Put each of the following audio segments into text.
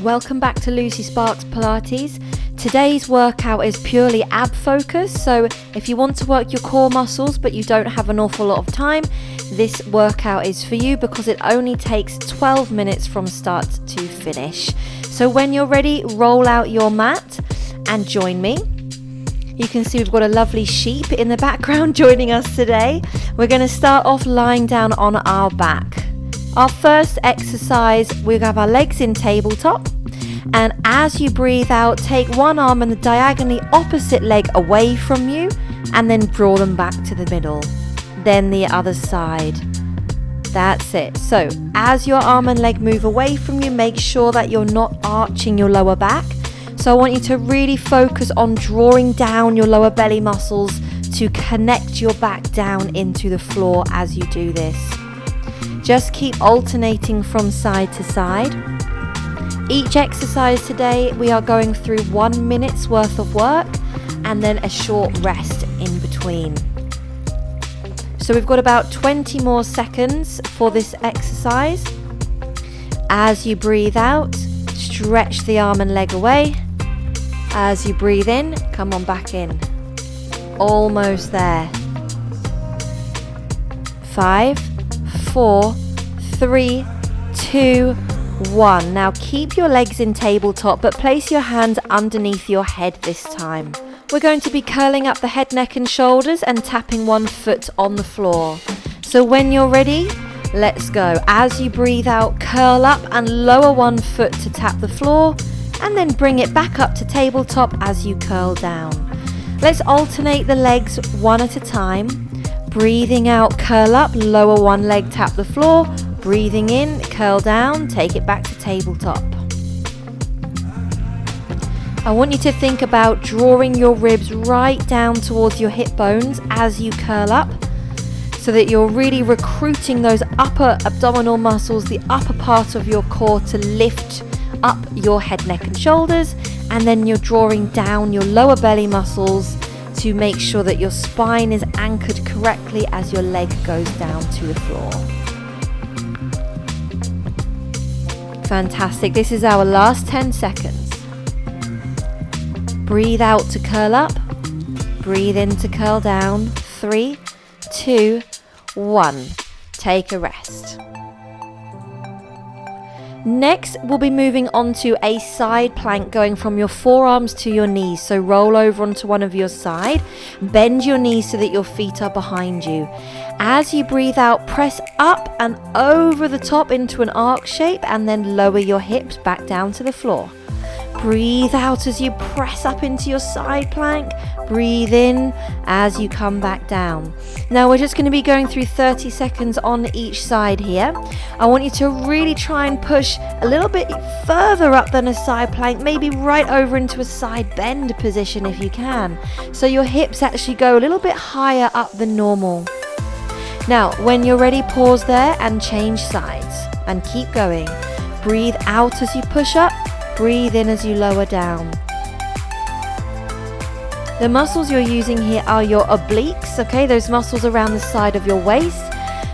Welcome back to Lucy Sparks Pilates. Today's workout is purely ab focused, so if you want to work your core muscles but you don't have an awful lot of time, this workout is for you because it only takes 12 minutes from start to finish. So when you're ready, roll out your mat and join me. You can see we've got a lovely sheep in the background joining us today. We're going to start off lying down on our back. Our first exercise, we have our legs in tabletop, and as you breathe out, take one arm and the diagonally opposite leg away from you and then draw them back to the middle. Then the other side. That's it. So as your arm and leg move away from you, make sure that you're not arching your lower back. So I want you to really focus on drawing down your lower belly muscles to connect your back down into the floor as you do this. Just keep alternating from side to side. Each exercise today, we are going through 1 minute's worth of work and then a short rest in between. So we've got about 20 more seconds for this exercise. As you breathe out, stretch the arm and leg away. As you breathe in, come on back in. Almost there. 5, 4, 3, 2, 1. Now keep your legs in tabletop, but place your hands underneath your head this time. We're going to be curling up the head, neck and shoulders and tapping one foot on the floor. So when you're ready, let's go. As you breathe out, curl up and lower one foot to tap the floor, and then bring it back up to tabletop as you curl down. Let's alternate the legs one at a time. Breathing out, curl up, lower one leg, tap the floor. Breathing in, curl down, take it back to tabletop. I want you to think about drawing your ribs right down towards your hip bones as you curl up, so that you're really recruiting those upper abdominal muscles, the upper part of your core, to lift up your head, neck and shoulders, and then you're drawing down your lower belly muscles to make sure that your spine is anchored correctly as your leg goes down to the floor. Fantastic. This is our last 10 seconds. Breathe out to curl up. Breathe in to curl down. 3, 2, 1. Take a rest. Next, we'll be moving on to a side plank, going from your forearms to your knees. So roll over onto one of your side, bend your knees so that your feet are behind you. As you breathe out, press up and over the top into an arc shape, and then lower your hips back down to the floor. Breathe out as you press up into your side plank. Breathe in as you come back down. Now we're just going to be going through 30 seconds on each side here. I want you to really try and push a little bit further up than a side plank, maybe right over into a side bend position if you can. So your hips actually go a little bit higher up than normal. Now, when you're ready, pause there and change sides and keep going. Breathe out as you push up. Breathe in as you lower down. The muscles you're using here are your obliques, okay? Those muscles around the side of your waist,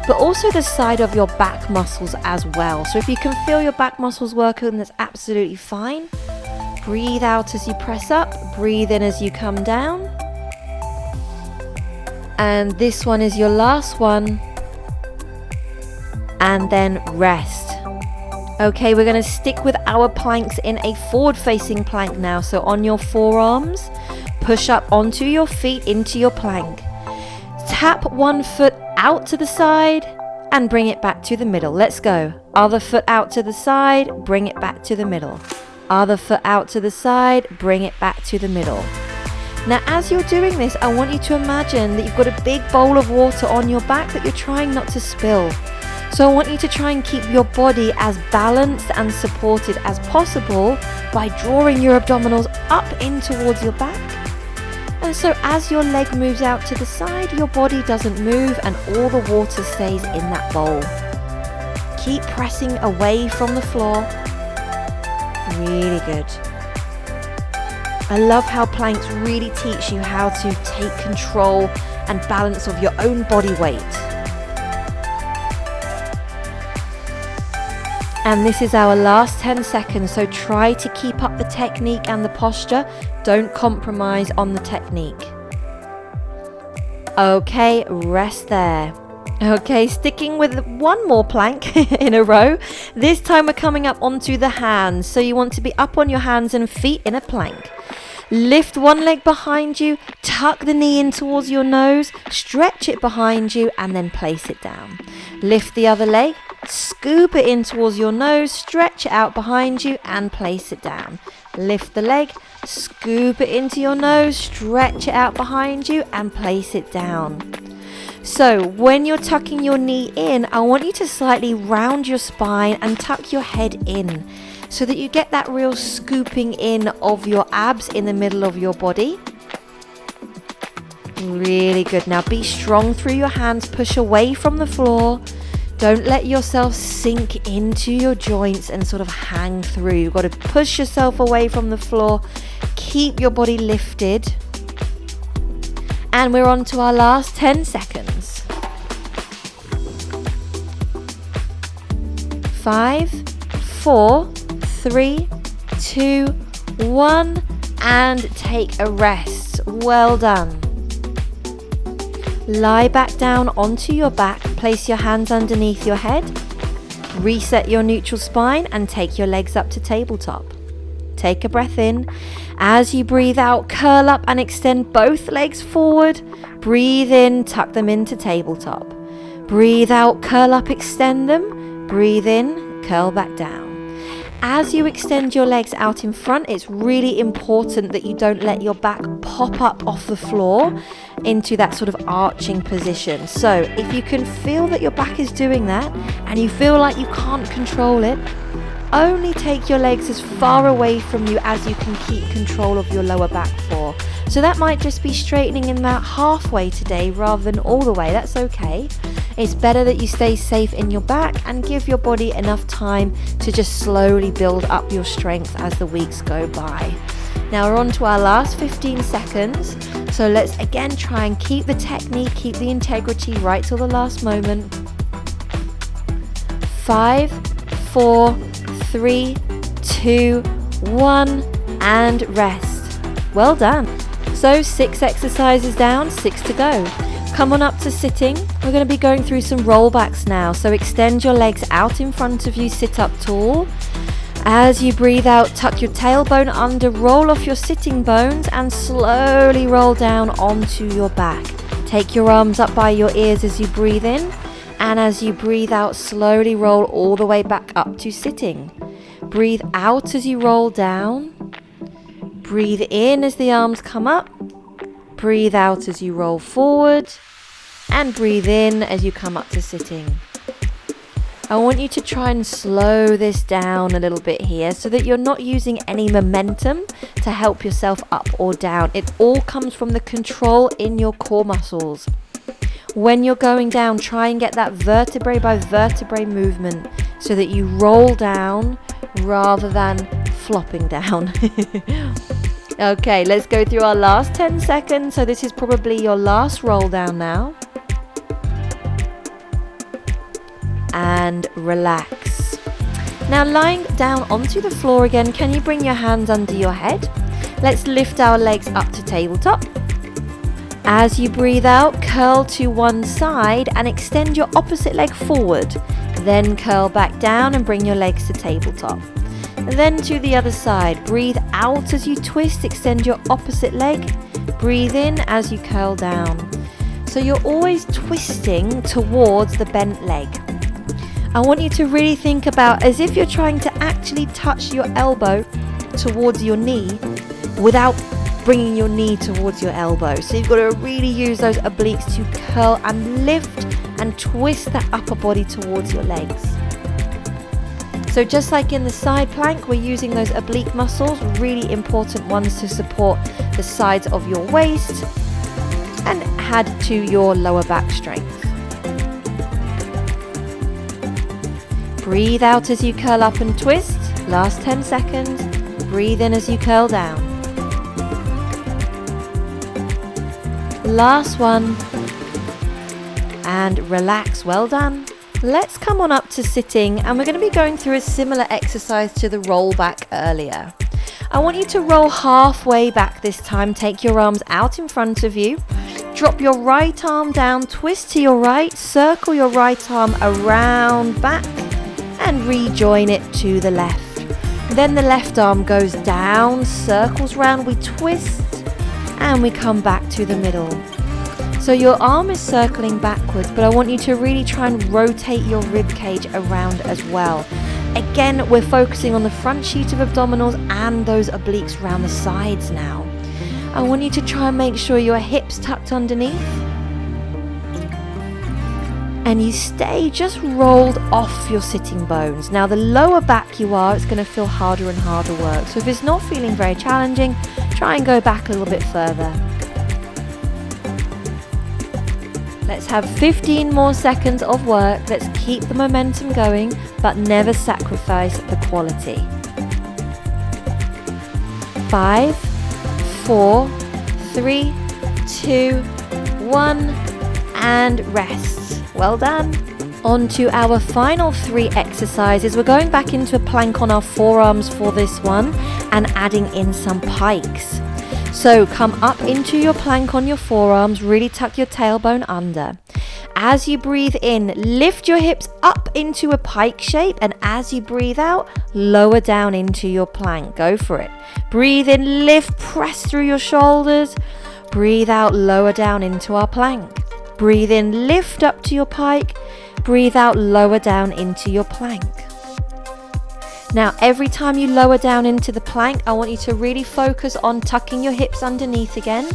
but also the side of your back muscles as well. So if you can feel your back muscles working, that's absolutely fine. Breathe out as you press up. Breathe in as you come down. And this one is your last one. And then rest. Okay, we're going to stick with our planks in a forward-facing plank now. So on your forearms, push up onto your feet into your plank. Tap one foot out to the side and bring it back to the middle. Let's go. Other foot out to the side, bring it back to the middle. Other foot out to the side, bring it back to the middle. Now, as you're doing this, I want you to imagine that you've got a big bowl of water on your back that you're trying not to spill. So I want you to try and keep your body as balanced and supported as possible by drawing your abdominals up in towards your back. And so as your leg moves out to the side, your body doesn't move and all the water stays in that bowl. Keep pressing away from the floor. Really good. I love how planks really teach you how to take control and balance of your own body weight. And this is our last 10 seconds, so try to keep up the technique and the posture. Don't compromise on the technique. Okay, rest there. Okay, sticking with one more plank in a row. This time we're coming up onto the hands. So you want to be up on your hands and feet in a plank. Lift one leg behind you, tuck the knee in towards your nose, stretch it behind you, and then place it down. Lift the other leg, scoop it in towards your nose, stretch it out behind you, and place it down. Lift the leg, scoop it into your nose, stretch it out behind you, and place it down. So when you're tucking your knee in, I want you to slightly round your spine and tuck your head in, so that you get that real scooping in of your abs in the middle of your body. Really good. Now be strong through your hands, push away from the floor. Don't let yourself sink into your joints and sort of hang through. You've got to push yourself away from the floor, keep your body lifted. And we're on to our last 10 seconds. 5, 4, 3, 2, 1, and take a rest. Well done. Lie back down onto your back, place your hands underneath your head, reset your neutral spine, and take your legs up to tabletop. Take a breath in. As you breathe out, curl up and extend both legs forward. Breathe in, tuck them into tabletop. Breathe out, curl up, extend them. Breathe in, curl back down. As you extend your legs out in front, it's really important that you don't let your back pop up off the floor into that sort of arching position. So if you can feel that your back is doing that and you feel like you can't control it, only take your legs as far away from you as you can keep control of your lower back for. So that might just be straightening in that halfway today rather than all the way. That's okay. It's better that you stay safe in your back and give your body enough time to just slowly build up your strength as the weeks go by. Now we're on to our last 15 seconds. So let's again try and keep the technique, keep the integrity right till the last moment. 5, 4, 3, 2, 1, and rest. Well done. So 6 exercises down, 6 to go. Come on up to sitting. We're going to be going through some rollbacks now. So extend your legs out in front of you, sit up tall. As you breathe out, tuck your tailbone under, roll off your sitting bones, and slowly roll down onto your back. Take your arms up by your ears as you breathe in, and as you breathe out, slowly roll all the way back up to sitting. Breathe out as you roll down. Breathe in as the arms come up. Breathe out as you roll forward. And breathe in as you come up to sitting. I want you to try and slow this down a little bit here so that you're not using any momentum to help yourself up or down. It all comes from the control in your core muscles. When you're going down, try and get that vertebrae by vertebrae movement so that you roll down rather than flopping down. Okay, let's go through our last 10 seconds. So this is probably your last roll down now. And relax. Now lying down onto the floor again, can you bring your hands under your head? Let's lift our legs up to tabletop. As you breathe out, curl to one side and extend your opposite leg forward. Then curl back down and bring your legs to tabletop. Then to the other side. Breathe out as you twist, extend your opposite leg. Breathe in as you curl down. So you're always twisting towards the bent leg. I want you to really think about as if you're trying to actually touch your elbow towards your knee without bringing your knee towards your elbow. So you've got to really use those obliques to curl and lift and twist that upper body towards your legs. So just like in the side plank, we're using those oblique muscles, really important ones to support the sides of your waist and add to your lower back strength. Breathe out as you curl up and twist. Last 10 seconds. Breathe in as you curl down. Last one. And relax. Well done. Let's come on up to sitting, and we're going to be going through a similar exercise to the roll back earlier. I want you to roll halfway back this time. Take your arms out in front of you. Drop your right arm down, twist to your right, circle your right arm around back and rejoin it to the left. Then the left arm goes down, circles round, we twist and we come back to the middle. So your arm is circling backwards, but I want you to really try and rotate your rib cage around as well. Again, we're focusing on the front sheet of abdominals and those obliques around the sides now. I want you to try and make sure your hips tucked underneath and you stay just rolled off your sitting bones. Now the lower back you are, it's going to feel harder and harder work. So if it's not feeling very challenging, try and go back a little bit further. Let's have 15 more seconds of work. Let's keep the momentum going, but never sacrifice the quality. 5, 4, 3, 2, 1, and rest. Well done. On to our final 3 exercises. We're going back into a plank on our forearms for this one and adding in some pikes. So come up into your plank on your forearms, really tuck your tailbone under. As you breathe in, lift your hips up into a pike shape, and as you breathe out, lower down into your plank. Go for it. Breathe in, lift, press through your shoulders. Breathe out, lower down into our plank. Breathe in, lift up to your pike. Breathe out, lower down into your plank. Now, every time you lower down into the plank, I want you to really focus on tucking your hips underneath again,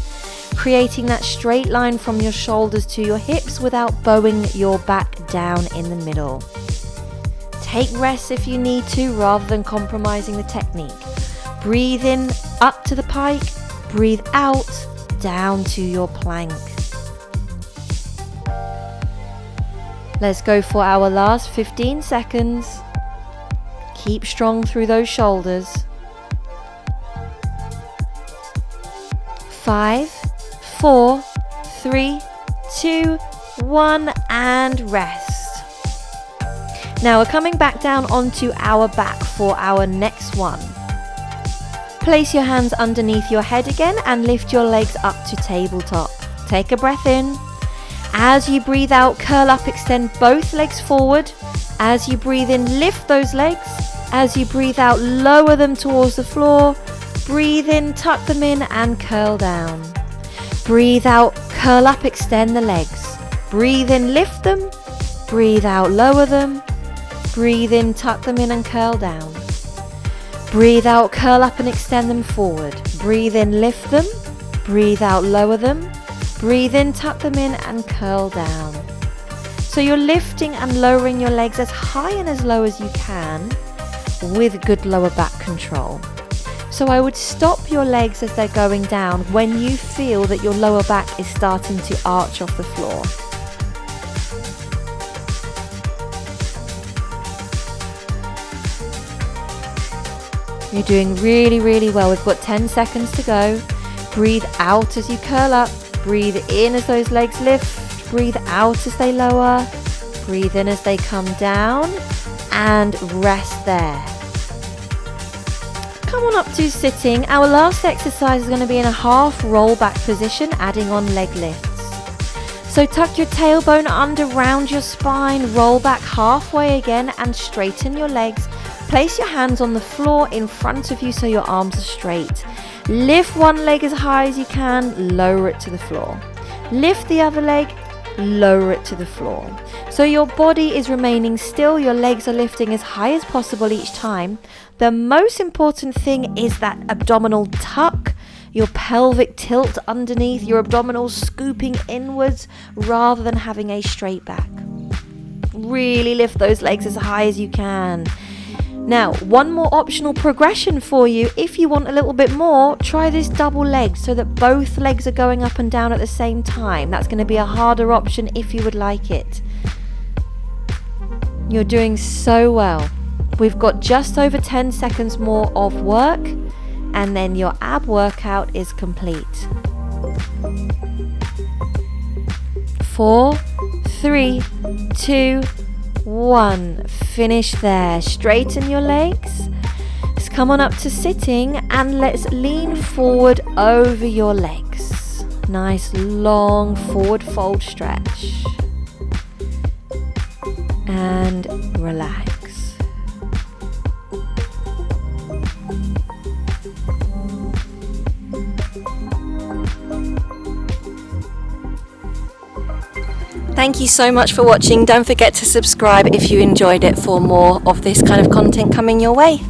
creating that straight line from your shoulders to your hips without bowing your back down in the middle. Take rest if you need to, rather than compromising the technique. Breathe in, up to the pike. Breathe out, down to your plank. Let's go for our last 15 seconds. Keep strong through those shoulders. 5, 4, 3, 2, 1, and rest. Now we're coming back down onto our back for our next one. Place your hands underneath your head again and lift your legs up to tabletop. Take a breath in. As you breathe out, curl up, extend both legs forward. As you breathe in, lift those legs. As you breathe out, lower them towards the floor. Breathe in, tuck them in and curl down. Breathe out, curl up, extend the legs. Breathe in, lift them. Breathe out, lower them. Breathe in, tuck them in and curl down. Breathe out, curl up and extend them forward. Breathe in, lift them. Breathe out, lower them. Breathe in, tuck them in and curl down. So you're lifting and lowering your legs as high and as low as you can, with good lower back control. So I would stop your legs as they're going down when you feel that your lower back is starting to arch off the floor. You're doing really, really well. We've got 10 seconds to go. Breathe out as you curl up. Breathe in as those legs lift. Breathe out as they lower. Breathe in as they come down. And rest there. Come on up to sitting. Our last exercise is going to be in a half roll back position, adding on leg lifts. So tuck your tailbone under, round your spine, roll back halfway again and straighten your legs. Place your hands on the floor in front of you so your arms are straight. Lift one leg as high as you can, lower it to the floor. Lift the other leg, lower it to the floor. So your body is remaining still, your legs are lifting as high as possible each time. The most important thing is that abdominal tuck, your pelvic tilt underneath, your abdominals scooping inwards rather than having a straight back. Really lift those legs as high as you can. Now, one more optional progression for you. If you want a little bit more, try this double leg so that both legs are going up and down at the same time. That's going to be a harder option if you would like it. You're doing so well. We've got just over 10 seconds more of work, and then your ab workout is complete. 4, 3, 2, 1. Finish there. Straighten your legs. Let's come on up to sitting and let's lean forward over your legs. Nice long forward fold stretch. And relax. Thank you so much for watching. Don't forget to subscribe if you enjoyed it for more of this kind of content coming your way.